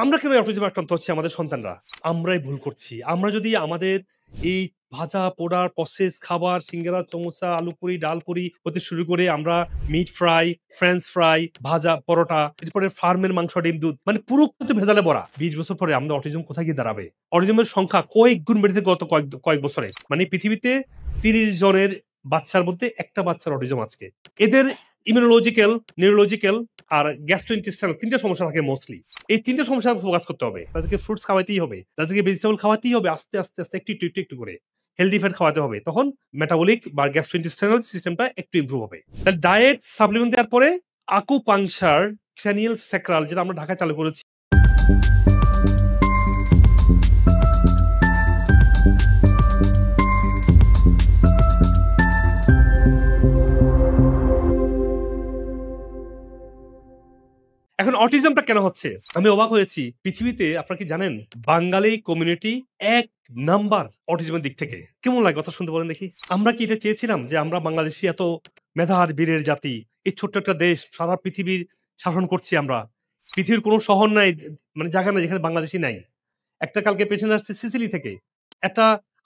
আমরা কেন অটিজম আক্রান্ত হচ্ছি আমাদের সন্তানরা? আমরাই ভুল করছি। আমরা যদি আমাদের এই ভাজা, পোড়া, প্রসেস খাবার, সিঙ্গারা, সমোসা, আলু পুরি, ডাল পুরি হতে শুরু করে আমরা মিট ফ্রাই, ফ্রেঞ্চ ফ্রাই, ভাজা, পরোটা, এরপরে ফার্মের মাংস, ডিম, দুধ মানে পুরো কিন্তু ভেজালে ভরা। ২০ বছর পরে আমাদের অটিজম কোথায় গিয়ে দাঁড়াবে? অটিজমের সংখ্যা কয়েক গুণ বেড়েছে গত কয়েক বছরে। মানে পৃথিবীতে ৩০ জনের বাচ্চার মধ্যে একটা বাচ্চার অটিজম আজকে। এদের ইমিউনোলজিক্যাল, নিউরোলজিক্যাল আর গ্যাস্ট্রোইন্টেস্টাইনাল ৩ টা সমস্যা থাকে মোস্টলি। এই ৩ টা সমস্যা ফোকাস করতে হবে। তাদেরকে ফ্রুটস খাওয়াতেই হবে। তাদেরকে ভেজিটেবল খাওয়াতেই হবে আস্তে, একটু করে। হেলথি ফ্যাট খাওয়াতে হবে। তখন মেটাবলিক বা গ্যাস্ট্রোইন্টেস্টাইনাল সিস্টেমটা একটু ইমপ্রুভ হবে। তাহলে ডায়েট, সাপ্লিমেন্ট দেওয়ার পরে আকুপাংচার, ক্র্যানিয়াল স্যাক্রাল যেটা আমরা ঢাকায় চালু করেছি। এখন অটিজমটা কেন হচ্ছে? আমি অবাক হয়েছি। পৃথিবীতে আপনারা কি জানেন? বাঙালি কমিউনিটি ১ নাম্বার অটিজমের দিক থেকে। কেমন লাগে কথা শুনতে বলেন দেখি? আমরা কি এটা চেয়েছিলাম যে আমরা বাংলাদেশী এত মেধার বীরের জাতি, এই ছোট্ট একটা দেশ সারা পৃথিবীর শাসন করছি আমরা। পৃথিবীর কোনো শহর নাই মানে জায়গা নাই যেখানে বাংলাদেশী নাই। একটা কালকে পেশেন্ট আসছে সিসিলি থেকে। একটা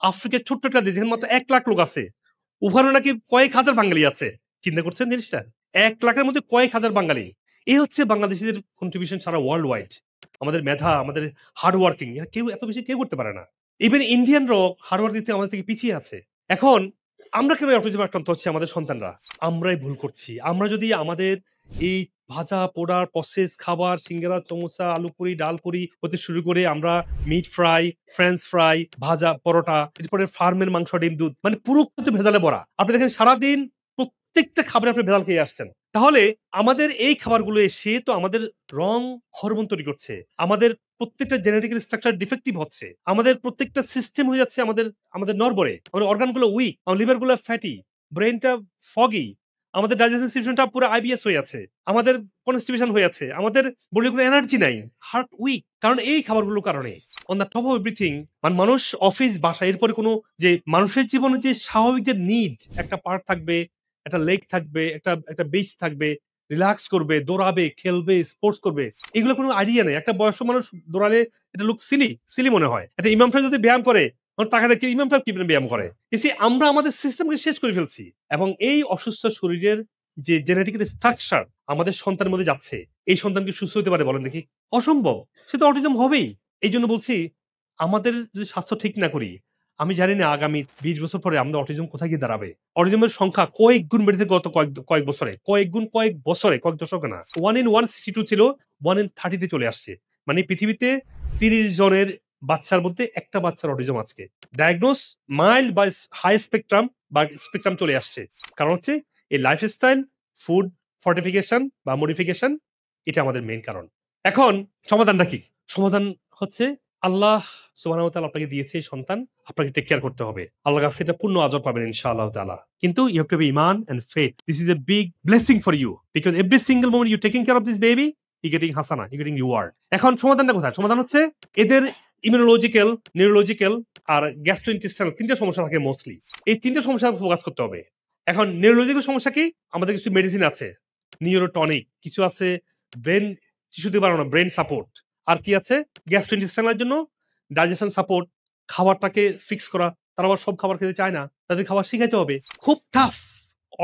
আফ্রিকার ছোট্ট একটা দেশ যেখানে মাত্র ১ লাখ লোক আছে। ওখানে নাকি কয়েক হাজার বাঙালি আছে। চিন্তা করছেন জিনিসটা? ১ লাখের মধ্যে কয়েক হাজার বাঙালি। এই হচ্ছে বাংলাদেশীদের কন্ট্রিবিউশন সারা ওয়ার্ল্ড ওয়াইড। আমাদের মেধা, আমাদের হার্ড ওয়ার্কিং এরা কেউ এত বেশি কেউ করতে পারে না। ইভেন ইন্ডিয়ানরাও হার্ড ওয়ার্ক দিতে আমাদের থেকে পিছিয়ে আছে। এখন আমরা কেন অটিজম আক্রান্ত হচ্ছি আমাদের সন্তানরা? আমরাই ভুল করছি। আমরা যদি আমাদের এই ভাজা, পোড়া, প্রসেস খাবার, সিঙ্গারা, সমোসা, আলু পুরি, ডাল পুরি হতে শুরু করে আমরা মিট ফ্রাই, ফ্রেঞ্চ ফ্রাই, ভাজা, পরোটা, এরপরে ফার্মের মাংস, ডিম, দুধ মানে পুরো কিন্তু ভেজালে ভরা। আপনি দেখেন সারাদিন প্রত্যেকটা খাবারে আপনি ভেজাল খেয়ে আসছেন। তাহলে আমাদের এই খাবারগুলো এসে তো আমাদের রং হরমোন তৈরি করছে। আমাদের প্রত্যেকটা জেনেটিক্যাল স্ট্রাকচার ডিফেক্টিভ হচ্ছে। আমাদের প্রত্যেকটা সিস্টেম হয়ে যাচ্ছে আমাদের নড়বড়ে। আমাদের অর্গানগুলো উইক, আমার লিভারগুলো ফ্যাটি, ব্রেইনটা ফগি, আমাদের ডাইজেশন সিস্টেমটা পুরো আইবিএস হয়ে আছে। আমাদের কনস্টিপেশন হয়ে আছে। আমাদের বডির কোনো এনার্জি নাই। Heart weak. কারণ এই খাবারগুলোর কারণে। On the top of everything মানুষ অফিস, বাসা এরপরে কোনো যে মানুষের জীবনে যে স্বাভাবিক যে নিড একটা পার্ট থাকবে, একটা লেগ থাকবে, একটা বিচ থাকবে, রিল্যাক্স করবে, দৌড়াবে, খেলবে, স্পোর্টস করবে। এগুলো কোনো আইডিয়া নেই। একটা বয়স্ক মানুষ দৌড়ালে এটা লুক সিলি মনে হয়। একটা ইমাম সাহেব যদি ব্যায়াম করে, তাকে দেখে ইমাম সাহেব কি ব্যায়াম করে? আমরা আমাদের সিস্টেমকে শেষ করে ফেলছি এবং এই অসুস্থ শরীরের যে জেনেটিক্যাল স্ট্রাকচার আমাদের সন্তানের মধ্যে যাচ্ছে, এই সন্তান কি সুস্থ হতে পারে বলেন দেখি? অসম্ভব। সে তো অটিজম হবেই। এইজন্য বলছি আমাদের যদি স্বাস্থ্য ঠিক না করি, আমি জানি না আগামী ২০ বছর পরে আমাদের অটিজম কোথায় গিয়ে দাঁড়াবে। অটিজমের সংখ্যা কয়েক গুণ বেড়েছে গত কয়েক বছরে। কয়েক বছরে, কয়েক দশকে না। 1 in 162 ছিল, 1 in 30 তে চলে আসছে। মানে পৃথিবীতে ৩০ জনের বাচ্চার মধ্যে একটা বাচ্চার অটিজম আজকে। ডায়াগনোস মাইল্ড বা হাই স্পেকট্রাম বা স্পেকট্রাম চলে আসছে। কারণ হচ্ছে এই লাইফস্টাইল, ফুড ফর্টিফিকেশন বা মডিফিকেশন এটা আমাদের মেইন কারণ। এখন সমাধানটা কি? সমাধান হচ্ছে আল্লাহ সুবহানাহু ওয়া তাআলা আপনাকে দিয়েছে এই সন্তান, আপনাকে টেক কেয়ার করতে হবে। আল্লাহর কাছে এটা পূর্ণ আজর পাবেন ইনশাআল্লাহ তাআলা। কিন্তু you have to be iman and faith. This is a big blessing for you because every single moment you're taking care of this baby, you're getting হাসানা, you're getting reward. এখন সমাধানটা কোথায়? সমাধান হচ্ছে এদের ইমিউনোলজিক্যাল, নিউরোলজিক্যাল আর gastrointestinal ৩ টা সমস্যা থাকে মোস্টলি। এই ৩ টা সমস্যা ফোকাস করতে হবে। এখন নিউরোলজিক্যাল সমস্যা কি? আমাদের কিছু মেডিসিন আছে। নিউরোটনিক, কিছু আছে ব্রেইন টিস্যু দিয়ে বানানো ব্রেইন সাপোর্ট। আর কি আছে? গ্যাস্ট্রোইন্টেস্টাইনাল এর জন্য ডাইজেশন সাপোর্ট, খাবারটাকে ফিক্স করা। তারা আবার সব খাবার খেতে চায় না। তাদের খাবার শিখাইতে হবে। খুব tough.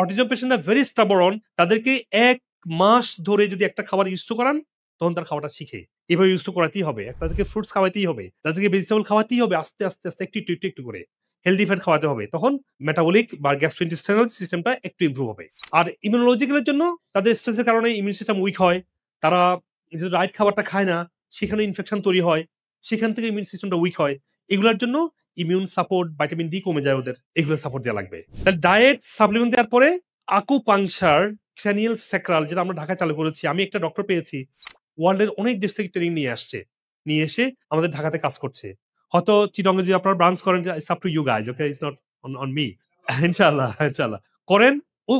Autism patients very stubborn. তাদেরকে ১ মাস ধরে যদি একটা খাবার ইউজ টু করান, তখন তার খাবারটা শিখে। এভাবে ইউজ টু করাতেই হবে। তাদেরকে ফ্রুটস খাওয়াতেই হবে। তাদেরকে ভেজিটেবল খাওয়াতেই হবে আস্তে, একটু করে। হেলথি ফ্যাট খাওয়াতে হবে। তখন মেটাবলিক বা গ্যাস্ট্রোইন্টেস্টাইনাল সিস্টেমটা একটু ইমপ্রুভ হবে। আর ইমিউনোলজিক্যাল এর জন্য তাদের স্ট্রেসের কারণে ইমিউন সিস্টেম উইক হয়। তারা যে রাইট খাবারটা খায় না, সেখানে ইনফেকশন তৈরি হয়। সেখান থেকে ইমিউন সিস্টেমটা উইক হয়। এগুলোর জন্য ইমিউন সাপোর্ট, ভিটামিন ডি কমে যায় ওদের। এগুলো সাপোর্ট দেওয়া লাগবে। তাহলে ডায়েট, সাপ্লিমেন্ট দেওয়ার পরে আকুপাংচার, ক্র্যানিয়াল স্যাক্রাল যেটা আমরা ঢাকায় চালু করেছি। আমি একটা ডক্টর পেয়েছি। ওয়ার্ল্ডের অনেক দেশ থেকে ট্রেনিং নিয়ে আসছে। নিয়ে এসে আমাদের ঢাকাতে কাজ করছে। হয়তো চিটাগং এ যদি আপনারা ব্রাঞ্চ করেন, it's up to you guys, okay? It's not on me. ইনশাআল্লাহ। করেন।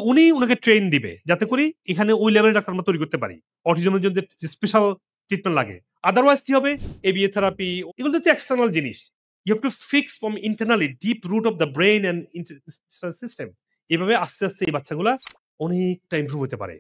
উনি উনাকে ট্রেন দিবে যাতে করে এখানে ওই লেভেলের ডাক্তার আমরা তৈরি করতে পারি। অটিজমের জন্য যে স্পেশাল ট্রিটমেন্ট লাগে। আদারওয়াইজ কি হবে? এবিএ থেরাপি এগুলো হচ্ছে এক্সটার্নাল জিনিস। You have to fix from internally deep root of the brain and system. এভাবে আস্তে এই বাচ্চাগুলা অনেকটা ইমপ্রুভ হতে পারে।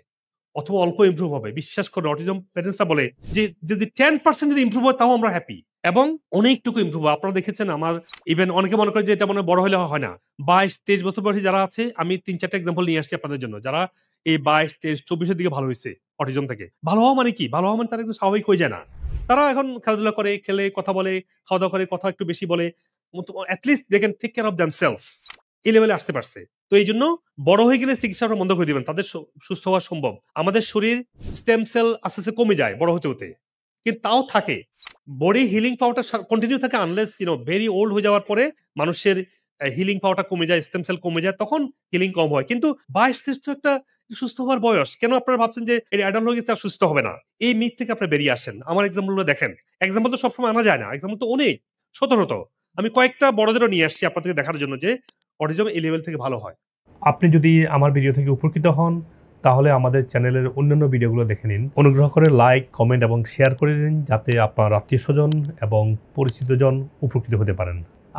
অথবা অল্প ইমপ্রুভ হবে। বিশ্বাস করে অটিজম প্যারেন্টসরা বলে যে যদি 10% যদি ইমপ্রুভ হয় তাও আমরা হ্যাপি, এবং অনেকটুকু ইমপ্রুভ হয়। আপনারা দেখেছেন আমার ইভেন অনেকে মনে করে যে এটা মনে হয় বড় হলে হয় না। 22-23 বছর বয়সী যারা আছে, আমি 3-4টা এক্সাম্পল নিয়ে আসছি আপনাদের জন্য, যারা এই 22-23-24 এর দিকে ভালো হয়েছে অটিজম থেকে। ভালো হওয়া মানে কি? ভালো হওয়া মানে তারা একদম স্বাভাবিক হয়ে যায় না। তারা এখন খেলাধুলা করে, খেলে, কথা বলে, খাওয়া দাওয়া করে, কথা একটু বেশি বলে, at least they can take care of themselves, এই লেভেলে আসতে পারছে। তো এই জন্য বড় হয়ে গেলে চিকিৎসাটা বন্ধ করে দিবেন, তাদের সুস্থ হওয়া সম্ভব। আমাদের শরীর স্টেম সেল আস্তে আস্তে কমে যায় বড় হতে হতে, কিন্তু তাও থাকে, বডি হিলিং পাওয়ারটা কন্টিনিউ থাকে, আনলেস ভেরি ওল্ড হয়ে যাওয়ার পরে মানুষের হিলিং পাওয়ারটা কমে যায়, স্টেম সেল কমে যায়, তখন হিলিং কম হয়। কিন্তু 22-23 তো একটা সুস্থ হওয়ার বয়স। কেন আপনারা ভাবছেন যে এটা অ্যাডাল্ট হয়ে গেছে আর সুস্থ হবে না? এই মিথ থেকে আপনারা বেরিয়ে আসেন। আমার এক্সাম্পলগুলো দেখেন, এক্সাম্পল তো সবসময় আনা যায় না, এক্সাম্পল তো অনেক, শত শত। আমি কয়েকটা বড়দেরও নিয়ে আসছি আপনাদেরকে দেখার জন্য যে অটিজম এই লেভেল থেকে ভালো হয়। আপনি যদি আমার ভিডিও থেকে উপকৃত হন তাহলে আমাদের চ্যানেলের অন্যান্য ভিডিওগুলো দেখে নিন। অনুগ্রহ করে লাইক, কমেন্ট এবং শেয়ার করে দিন, যাতে আপনার আত্মীয়স্বজন এবং পরিচিতজন উপকৃত হতে পারেন।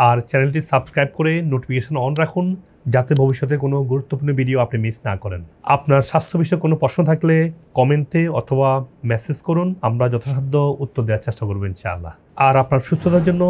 আর চ্যানেলটি সাবস্ক্রাইব করে নোটিফিকেশন অন রাখুন, যাতে ভবিষ্যতে কোনো গুরুত্বপূর্ণ ভিডিও আপনি মিস না করেন। আপনার স্বাস্থ্য বিষয়ে কোনো প্রশ্ন থাকলে কমেন্টে অথবা মেসেজ করুন, আমরা যথাসাধ্য উত্তর দেওয়ার চেষ্টা করব ইনশাআল্লাহ। আর আপনার সুস্থতার জন্য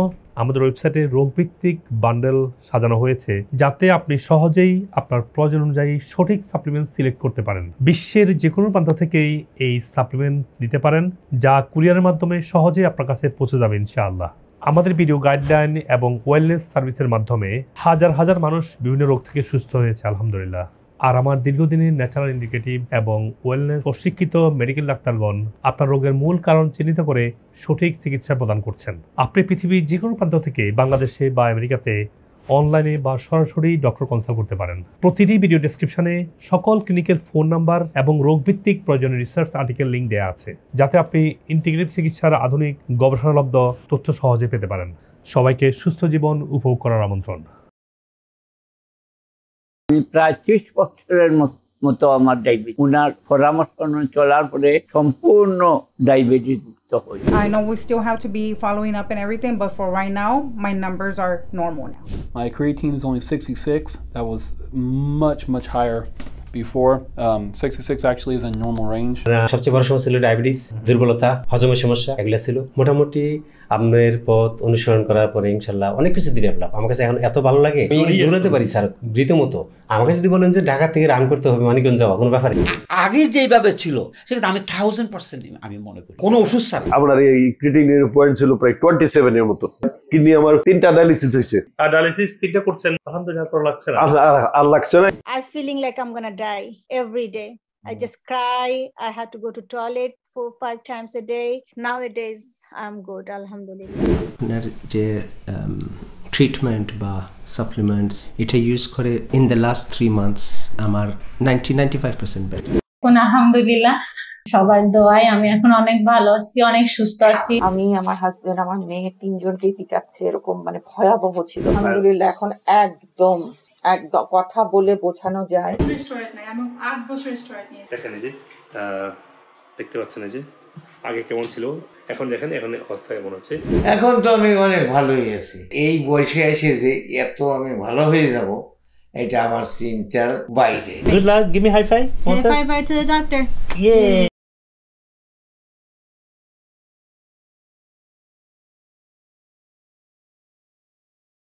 আমাদের ওয়েবসাইটে রোগভিত্তিক বান্ডেল সাজানো হয়েছে, যাতে আপনি সহজেই আপনার প্রয়োজন অনুযায়ী সঠিক সাপ্লিমেন্ট সিলেক্ট করতে পারেন। বিশ্বের যে কোনো প্রান্ত থেকেই এই সাপ্লিমেন্ট নিতে পারেন, যা কুরিয়ারের মাধ্যমে সহজেই আপনার কাছে পৌঁছে যাবে ইনশাআল্লাহ। আমাদের ভিডিও গাইডলাইন এবং ওয়েলনেস সার্ভিসের মাধ্যমে হাজার হাজার মানুষ বিভিন্ন রোগ থেকে সুস্থ হয়েছে আলহামদুলিল্লাহ। আর আমার দীর্ঘদিনের ন্যাচারাল ইন্ডিকেটিভ এবং ওয়েলনেস প্রশিক্ষিত মেডিকেল ডাক্তারগণ আপনার রোগের মূল কারণ চিহ্নিত করে সঠিক চিকিৎসা প্রদান করছেন। আপনি পৃথিবীর যে কোনো প্রান্ত থেকে বাংলাদেশে বা আমেরিকাতে অনলাইনে বা সরাসরি ডক্টর কনসাল্ট করতে পারেন। প্রতিটি ভিডিও ডেসক্রিপশনে সকল ক্লিনিকের ফোন নাম্বার এবং রোগভিত্তিক প্রয়োজনীয় রিসার্চ আর্টিকেল লিঙ্ক দেওয়া আছে, যাতে আপনি ইন্টিগ্রেটিভ চিকিৎসার আধুনিক গবেষণালব্ধ তথ্য সহজে পেতে পারেন। সবাইকে সুস্থ জীবন উপভোগ করার আমন্ত্রণ। প্রায় 30 বছরের মতো আমার ডায়াবেটিস, উনার পরামর্শ অনুযায়ী চলার পরে সম্পূর্ণ ডায়াবেটিস মুক্ত হই। I know we still have to be following up and everything, but for right now, my numbers are normal now. My creatine is only 66. That was much higher before. 66 actually is in normal range. সবচেয়ে বড় সমস্যা ছিল diabetes, দুর্বলতা, হজমের সমস্যা, এগুলো ছিল। মোটামুটি আপনার পথ অনুসরণ করার পরে ইনশাল্লাহ অনেক কিছু ডেভেলপ। আমার কাছে এখন এত ভালো লাগে, আমি দৌড়াতে পারি স্যার রীতিমতো। আমাকে যদি বলেন যে ঢাকা থেকে রান করতে হবে মানিকগঞ্জ যাওয়া, কোনো ব্যাপার নেই। আগে যেভাবে ছিল সেটা আমি 1000% আমি মনে করি কোনো ওষুধ ছাড়া। আমার এই ক্রিটিনিনের পয়েন্ট ছিল প্রায় 27 এর মতো। কিডনি আমার 3টা ডায়ালিসিস হয়েছে। আর ডায়ালিসিস 3টা করছেন, আলহামদুলিল্লাহ, ভালো লাগছে না? আর লাগছে না। I'm feeling like I'm gonna die every day. I just cry. I had to go to toilet 4-5 times a day. Nowadays, I'm good, alhamdulillah. আপনার যে ট্রিটমেন্ট বা সাপ্লিমেন্টস এটা ইউজ করে ইন দ্য লাস্ট 3 মান্থস আমার 95% better. আলহামদুলিল্লাহ, সবার দোয়ায় আমি এখন অনেক ভালো আছি, অনেক সুস্থ আছি। আমি, আমার হাজবেন্ড, আমার মেয়ে 3 জনকেই পিটাচ্ছে, এরকম মানে ভয়াবহ ছিল। আলহামদুলিল্লাহ এখন একদম কথা বলে বোঝানো যায়। দেখেন এই যে দেখতে পাচ্ছেন এই যে আগে কেমন ছিল, এখন দেখেন এখন অবস্থা কেমন হচ্ছে। এখন তো আমি অনেক ভালোই আছি। এই বয়সে এসে যে এত আমি ভালো হয়ে যাব এটা আমার চিন্তার বাইরে। Good luck, give me high five. Say bye bye to the doctor. Yay!